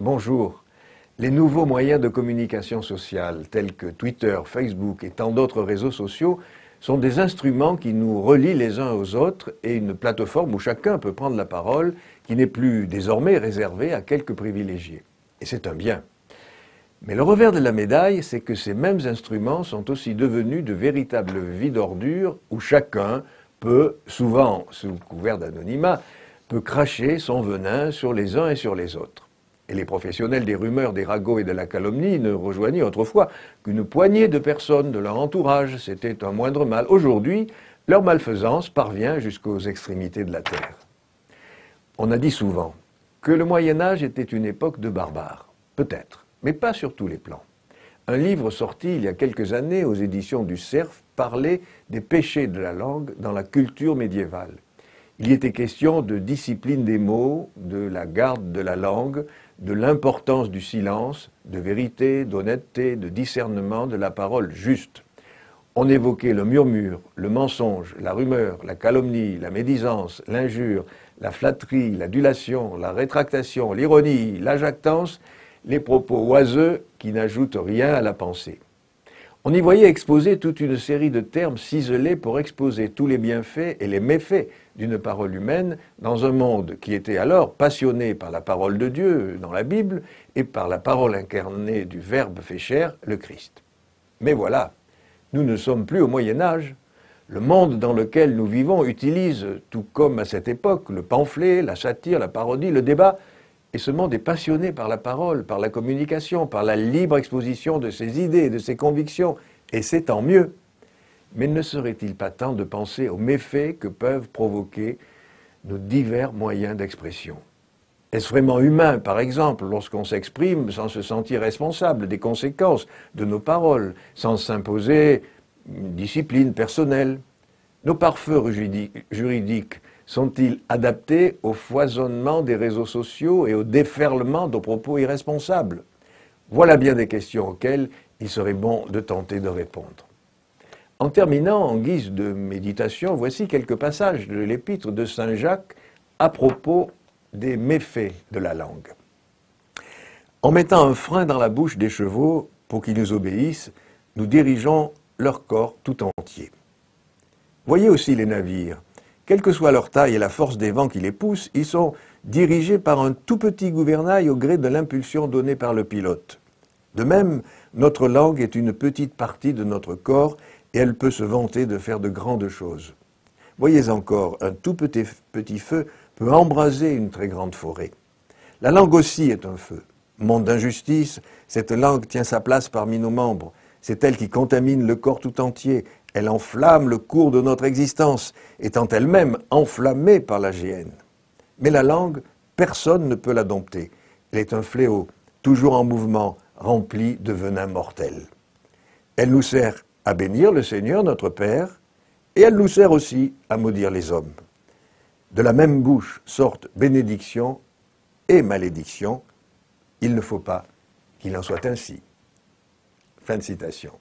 Bonjour. Les nouveaux moyens de communication sociale, tels que Twitter, Facebook et tant d'autres réseaux sociaux, sont des instruments qui nous relient les uns aux autres et une plateforme où chacun peut prendre la parole, qui n'est plus désormais réservée à quelques privilégiés. Et c'est un bien. Mais le revers de la médaille, c'est que ces mêmes instruments sont aussi devenus de véritables vies d'ordures où chacun peut, souvent sous couvert d'anonymat, peut cracher son venin sur les uns et sur les autres. Et les professionnels des rumeurs, des ragots et de la calomnie ne rejoignaient autrefois qu'une poignée de personnes de leur entourage. C'était un moindre mal. Aujourd'hui, leur malfaisance parvient jusqu'aux extrémités de la terre. On a dit souvent que le Moyen-Âge était une époque de barbares. Peut-être, mais pas sur tous les plans. Un livre sorti il y a quelques années aux éditions du Cerf parlait des péchés de la langue dans la culture médiévale. Il y était question de discipline des mots, de la garde de la langue, de l'importance du silence, de vérité, d'honnêteté, de discernement de la parole juste. On évoquait le murmure, le mensonge, la rumeur, la calomnie, la médisance, l'injure, la flatterie, l'adulation, la rétractation, l'ironie, la jactance, les propos oiseux qui n'ajoutent rien à la pensée. On y voyait exposer toute une série de termes ciselés pour exposer tous les bienfaits et les méfaits d'une parole humaine dans un monde qui était alors passionné par la parole de Dieu dans la Bible et par la parole incarnée du Verbe fait chair, le Christ. Mais voilà, nous ne sommes plus au Moyen-Âge. Le monde dans lequel nous vivons utilise, tout comme à cette époque, le pamphlet, la satire, la parodie, le débat. Et ce monde est passionné par la parole, par la communication, par la libre exposition de ses idées, de ses convictions. Et c'est tant mieux. Mais ne serait-il pas temps de penser aux méfaits que peuvent provoquer nos divers moyens d'expression? Est-ce vraiment humain, par exemple, lorsqu'on s'exprime sans se sentir responsable des conséquences de nos paroles, sans s'imposer une discipline personnelle? Nos pare-feux juridiques sont-ils adaptés au foisonnement des réseaux sociaux et au déferlement de propos irresponsables? Voilà bien des questions auxquelles il serait bon de tenter de répondre. En terminant, en guise de méditation, voici quelques passages de l'épître de Saint Jacques à propos des méfaits de la langue. En mettant un frein dans la bouche des chevaux pour qu'ils nous obéissent, nous dirigeons leur corps tout entier. Voyez aussi les navires. Quelle que soit leur taille et la force des vents qui les poussent, ils sont dirigés par un tout petit gouvernail au gré de l'impulsion donnée par le pilote. De même, notre langue est une petite partie de notre corps et elle peut se vanter de faire de grandes choses. Voyez encore, un tout petit feu peut embraser une très grande forêt. La langue aussi est un feu. Monde d'injustice, cette langue tient sa place parmi nos membres. C'est elle qui contamine le corps tout entier. Elle enflamme le cours de notre existence, étant elle-même enflammée par la géhenne. Mais la langue, personne ne peut la dompter. Elle est un fléau, toujours en mouvement, rempli de venin mortel. Elle nous sert à bénir le Seigneur, notre Père, et elle nous sert aussi à maudire les hommes. De la même bouche sortent bénédiction et malédiction. Il ne faut pas qu'il en soit ainsi. Fin de citation.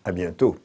À bientôt.